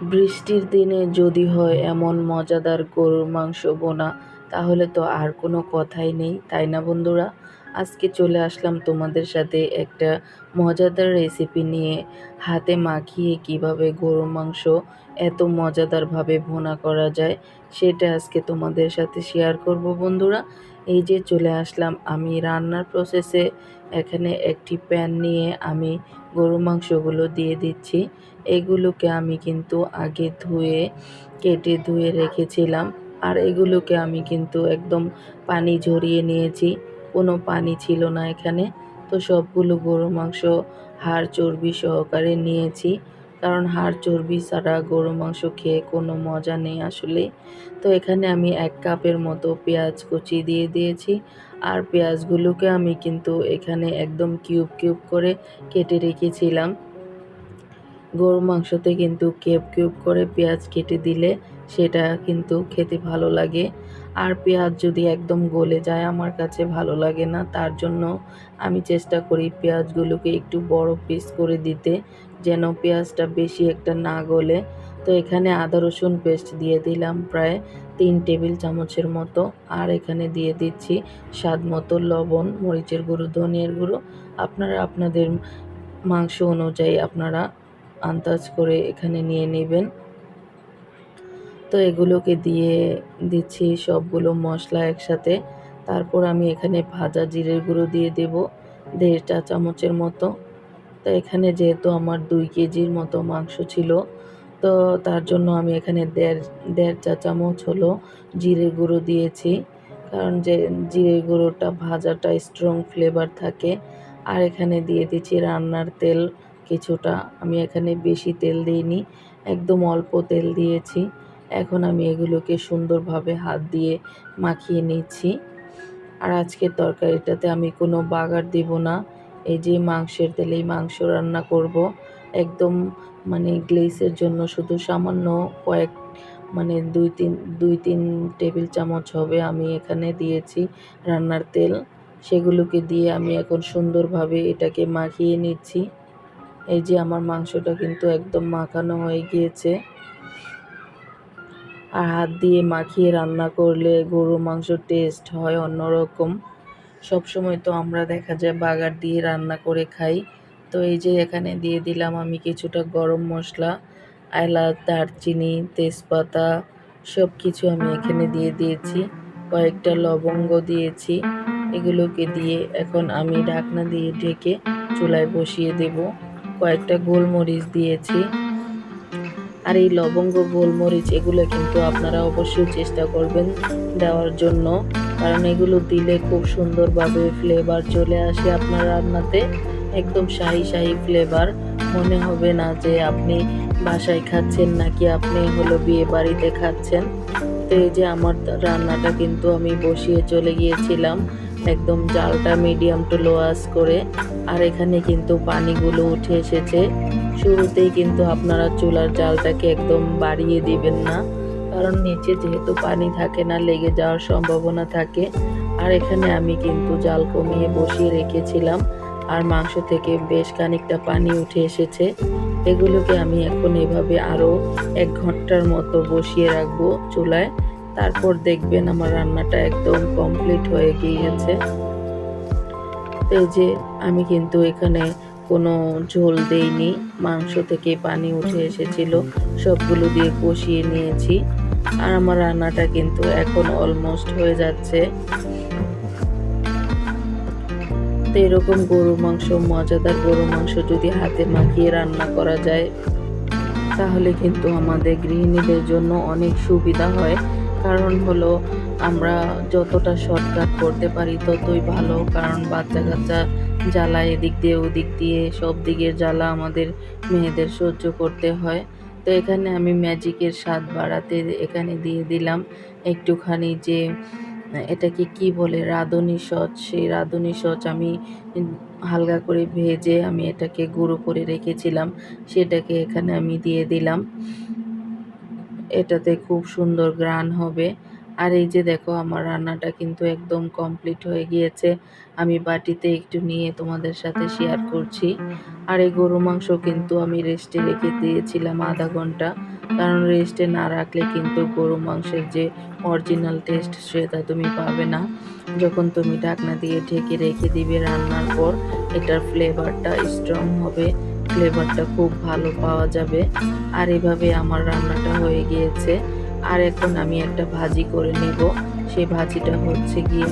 বৃষ্টির দিনে যদি হয় এমন মজাদার গরুর মাংস বোনা, তাহলে তো আর কোনো কথাই নেই, তাই না বন্ধুরা? আজকে চলে আসলাম তোমাদের সাথে একটা মজাদার রেসিপি নিয়ে। হাতে মাখিয়ে কিভাবে গরুর মাংস এত মজাদারভাবে ভুনা করা যায়, সেটা আজকে তোমাদের সাথে শেয়ার করব বন্ধুরা। এই যে চলে আসলাম আমি রান্নার প্রসেসে। এখানে একটি প্যান নিয়ে আমি গরুর মাংসগুলো দিয়ে দিচ্ছি। এগুলোকে আমি কিন্তু আগে কেটে ধুয়ে রেখেছিলাম। আর এগুলোকে আমি কিন্তু একদম পানি ঝরিয়ে নিয়েছি, কোনো পানি ছিল না এখানে। তো সবগুলো গরুর মাংস হাড় চর্বি সহকারে নিয়েছি, কারণ হাড় চর্বি ছাড়া গরুর মাংস খেয়ে কোনো মজা নেই আসলে। তো এখানে আমি 1 কাপের মতো পেঁয়াজ কুচি দিয়ে দিয়েছি। আর পেঁয়াজগুলোকে আমি কিন্তু এখানে একদম কিউব কিউব করে কেটে রেখেছিলাম। গরুর মাংসতে কিন্তু কিউব কিউব করে পেঁয়াজ কেটে দিলে সেটা কিন্তু খেতে ভালো লাগে। আর পেঁয়াজ যদি একদম গলে যায় আমার কাছে ভালো লাগে না, তার জন্য আমি চেষ্টা করি পেঁয়াজগুলোকে একটু বড় পিস করে দিতে, যেন পেঁয়াজটা বেশি একটা না গলে। তো এখানে আদা রসুন পেস্ট দিয়ে দিলাম প্রায় 3 টেবিল চামচের মতো। আর এখানে দিয়ে দিচ্ছি স্বাদ মতো লবণ, মরিচের গুঁড়ো, ধনিয়ার গুঁড়ো। আপনারা আপনাদের মাংস অনুযায়ী আপনারা আন্দাজ করে এখানে নিয়ে নেবেন। তো এগুলোকে দিয়ে দিচ্ছি সবগুলো মশলা একসাথে। তারপর আমি এখানে ভাজা জিরের গুঁড়ো দিয়ে দেব 1.5 চা চামচের মতো। তো এখানে যেহেতু আমার 2 কেজির মতো মাংস ছিল, তো তার জন্য আমি এখানে দেড় চা চামচ হলো জিরের গুঁড়ো দিয়েছি, কারণ যে জিরের গুঁড়োটা ভাজাটা স্ট্রং ফ্লেভার থাকে। আর এখানে দিয়ে দিচ্ছি রান্নার তেল কিছুটা। আমি এখানে বেশি তেল দিইনি, একদম অল্প তেল দিয়েছি। এখন আমি এগুলোকে সুন্দরভাবে হাত দিয়ে মাখিয়ে নিচ্ছি। আর আজকের তরকারিটাতে আমি কোনো বাগার দিব না, এই যে মাংসের তেলেই মাংস রান্না করব। একদম মানে গ্লেসের জন্য শুধু সামান্য কয়েক মানে 2-3 টেবিল চামচ হবে আমি এখানে দিয়েছি রান্নার তেল। সেগুলোকে দিয়ে আমি এখন সুন্দরভাবে এটাকে মাখিয়ে নিচ্ছি। এই যে আমার মাংসটা কিন্তু একদম মাখানো হয়ে গিয়েছে। আর হাত দিয়ে মাখিয়ে রান্না করলে গরুর মাংসর টেস্ট হয় অন্যরকম। সবসময় তো আমরা দেখা যায় বাগার দিয়ে রান্না করে খাই। তো এই যে এখানে দিয়ে দিলাম আমি কিছুটা গরম মশলা, এলাচ, দারচিনি, তেজপাতা সব কিছু আমি এখানে দিয়ে দিয়েছি। কয়েকটা লবঙ্গ দিয়েছি। এগুলোকে দিয়ে এখন আমি ঢাকনা দিয়ে ঢেকে চুলায় বসিয়ে দেব। কয়েকটা গোলমরিচ দিয়েছি। আর এই লবঙ্গ, গোলমরিচ এগুলো কিন্তু আপনারা অবশ্যই চেষ্টা করবেন দেওয়ার জন্য, কারণ এগুলো দিলে খুব সুন্দরভাবে ফ্লেভার চলে আসে আপনার রান্নাতে। একদম শাহি শাহি ফ্লেভার, মনে হবে না যে আপনি বাসায় খাচ্ছেন নাকি আপনি হলো বিয়ে বাড়িতে খাচ্ছেন। তো এই যে আমার রান্নাটা কিন্তু আমি বসিয়ে চলে গিয়েছিলাম একদম জালটা মিডিয়াম টু লো আঁচ করে। আর এখানে কিন্তু পানিগুলো উঠে এসেছে। শুরুতেই কিন্তু আপনারা চুলার জালটাকে একদম বাড়িয়ে দিবেন না, কারণ নিচে যেহেতু পানি থাকে না, লেগে যাওয়ার সম্ভাবনা থাকে। আর এখানে আমি কিন্তু জাল কমিয়ে বসিয়ে রেখেছিলাম, আর মাংস থেকে বেশ খানিকটা পানি উঠে এসেছে। এগুলোকে আমি এখন এভাবে আরও 1 ঘন্টার মতো বসিয়ে রাখবো চুলায়। তারপর দেখবেন আমার রান্নাটা একদম কমপ্লিট হয়ে গিয়েছে। তো এই যে আমি কিন্তু এখানে কোনো ঝোল দেইনি, মাংস থেকে পানি উঠে এসেছিল, সবগুলো দিয়ে কষিয়ে নিয়েছি। আর আমার রান্নাটা কিন্তু এখন অলমোস্ট হয়ে যাচ্ছে। তো এরকম গরুর মাংস, মজাদার গরুর মাংস যদি হাতে মাখিয়ে রান্না করা যায়, তাহলে কিন্তু আমাদের গৃহিণীদের জন্য অনেক সুবিধা হয়। কারণ হলো আমরা যতটা শর্টকাট করতে পারি ততই ভালো, কারণ বাচ্চা কাচ্চা জ্বালা এদিক দিয়ে ওদিক দিয়ে সব দিকের জ্বালা আমাদের মেয়েদের সহ্য করতে হয়। তো এখানে আমি ম্যাজিকের স্বাদ বাড়াতে এখানে দিয়ে দিলাম একটুখানি যে এটাকে কি বলে, রাঁধুনি সস। সেই রাঁধুনি সস আমি হালকা করে ভেজে আমি এটাকে গুঁড়ো করে রেখেছিলাম, সেটাকে এখানে আমি দিয়ে দিলাম। এটাতে খুব সুন্দর ঘ্রাণ হবে। আর এই যে দেখো আমার রান্নাটা কিন্তু একদম কমপ্লিট হয়ে গিয়েছে। আমি বাটিতে একটু নিয়ে তোমাদের সাথে শেয়ার করছি। আর এই গরু মাংস কিন্তু আমি রেস্টে রেখে দিয়েছিলাম আধা ঘন্টা, কারণ রেস্টে না রাখলে কিন্তু গরু মাংসের যে অরিজিনাল টেস্ট সেটা তুমি পাবে না। যখন তুমি ঢাকনা দিয়ে ঢেকে রেখে দিবে রান্নার পর এটার ফ্লেভারটা স্ট্রং হবে, ফ্লেভারটা খুব ভালো পাওয়া যাবে। আর এভাবে আমার রান্নাটা হয়ে গিয়েছে। আর এখন আমি একটা ভাজি করে নেব। সেই ভাজিটা হচ্ছে গিয়ে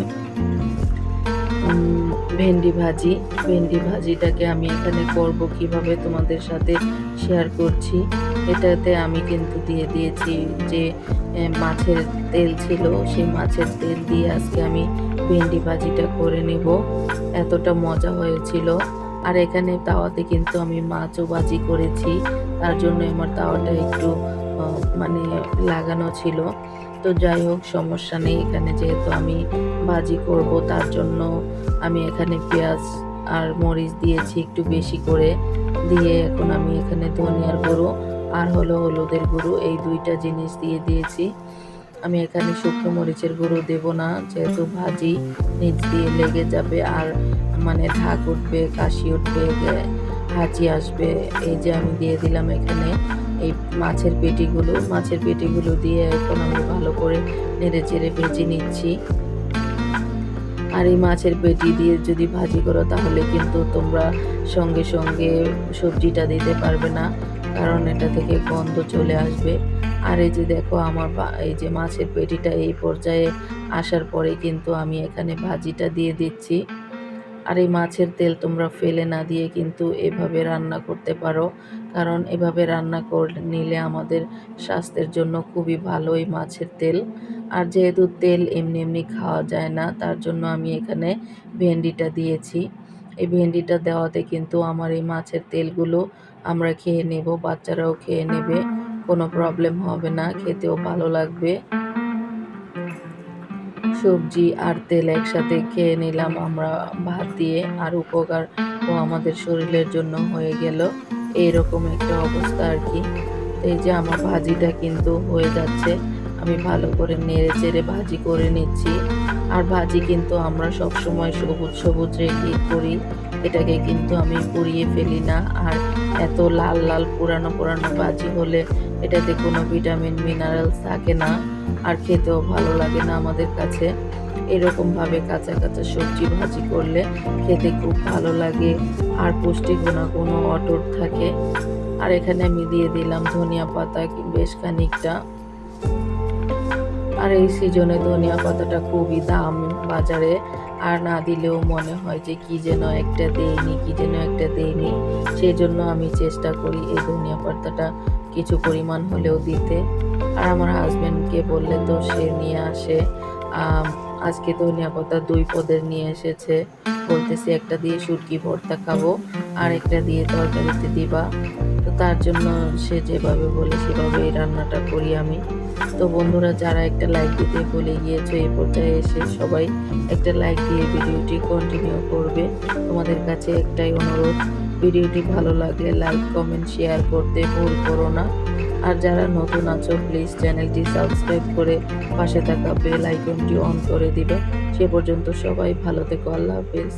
ভেন্ডি ভাজি। ভেন্ডি ভাজিটাকে আমি এখানে করব কিভাবে তোমাদের সাথে শেয়ার করছি। এটাতে আমি কিন্তু দিয়ে দিয়েছি যে মাছের তেল ছিল, সেই মাছের তেল দিয়ে আজকে আমি ভেন্ডি ভাজিটা করে নেব। এতটা মজা হয়েছিল। আর এখানে তাওয়াতে কিন্তু আমি মাছও ভাজি করেছি, তার জন্য আমার তাওয়াটা একটু মানে লাগানো ছিল। তো যাই হোক, সমস্যা নেই। এখানে যেহেতু আমি ভাজি করব তার জন্য আমি এখানে পেঁয়াজ আর মরিচ দিয়েছি একটু বেশি করে। দিয়ে এখন আমি এখানে ধনিয়ার গুঁড়ো আর হলো হলুদের গুঁড়ো, এই দুইটা জিনিস দিয়ে দিয়েছি। আমি এখানে শুকনো মরিচের গুঁড়ো দেব না, যেহেতু ভাজি নিচ দিয়ে লেগে যাবে আর মানে ঢাক উঠবে, কাশি উঠবে, হাঁচি আসবে। এই যে আমি দিয়ে দিলাম এখানে এই মাছের পেটিগুলো দিয়ে এখন আমি ভালো করে নেড়ে চেড়ে ভেজে নিচ্ছি। আর এই মাছের পেটি দিয়ে যদি ভাজি করো তাহলে কিন্তু তোমরা সঙ্গে সঙ্গে সবজিটা দিতে পারবে না, কারণ এটা থেকে গন্ধ চলে আসবে। আর এই যে দেখো আমার এই যে মাছের পেটিটা এই পর্যায়ে আসার পরে কিন্তু আমি এখানে ভাজিটা দিয়ে দিচ্ছি। আর এই মাছের তেল তোমরা ফেলে না দিয়ে কিন্তু এভাবে রান্না করতে পারো, কারণ এভাবে রান্না করে নিলে আমাদের স্বাস্থ্যের জন্য খুবই ভালো এই মাছের তেল। আর যেহেতু তেল এমনি এমনি খাওয়া যায় না, তার জন্য আমি এখানে ভেন্ডিটা দিয়েছি। এই ভেন্ডিটা দেওয়াতে কিন্তু আমার এই মাছের তেলগুলো আমরা খেয়ে নেব, বাচ্চারাও খেয়ে নেবে, কোনো প্রবলেম হবে না, খেতেও ভালো লাগবে। সবজি আর তেল একসাথে খেয়ে নিলাম আমরা ভাত দিয়ে, আর উপকার ও আমাদের শরীরের জন্য হয়ে গেল। এইরকম একটা অবস্থা আর কি। এই যে আমার ভাজিটা কিন্তু হয়ে যাচ্ছে, আমি ভালো করে নেড়ে চেড়ে ভাজি করে নিচ্ছি। আর ভাজি কিন্তু আমরা সব সময় সবুজ সবুজ রেখে করি, এটাকে কিন্তু আমি পুড়িয়ে ফেলি না। আর এত লাল লাল পুরানো পুরানো ভাজি হলে এটাতে কোনো ভিটামিন মিনারেলস থাকে না, আর খেতেও ভালো লাগে না আমাদের কাছে। এরকমভাবে কাঁচা কাঁচা সবজি ভাজি করলে খেতে খুব ভালো লাগে, আর পুষ্টি গুণাগুণও অটুট থাকে। আর এখানে আমি দিয়ে দিলাম ধনিয়া পাতা বেশ খানিকটা। আর এই সিজনে ধনিয়া পাতাটা খুবই দাম বাজারে, আর না দিলেও মনে হয় যে কি যেন একটা দেইনি। সেই জন্য আমি চেষ্টা করি এই ধনিয়া পাতাটা কিছু পরিমাণ হলেও দিতে। আর আমার হাজবেন্ডকে বললে তো সে নিয়ে আসে। আজকে ধনিয়া পাতা 2 পদের নিয়ে এসেছে, বলতেছে একটা দিয়ে শুটকি ভর্তা খাবো আর একটা দিয়ে তরকারিতে দিবা। তো তার জন্য সে যেভাবে বলে সেভাবেই রান্নাটা করি আমি। তো বন্ধুরা, যারা একটা লাইক দিতে ভুলে গিয়েছো এই পর্যায়ে এসে, সবাই একটা লাইক দিয়ে ভিডিওটি কন্টিনিউ করবে। তোমাদের কাছে একটাই অনুরোধ, ভিডিওটি ভালো লাগলে লাইক কমেন্ট শেয়ার করতে ভুল করো না। আর যারা নতুন আছো প্লিজ চ্যানেলটি সাবস্ক্রাইব করে পাশে থাকা বেল আইকনটি অন করে দিবে। সে পর্যন্ত সবাই ভালো থেকো, আল্লাহ হাফেজ।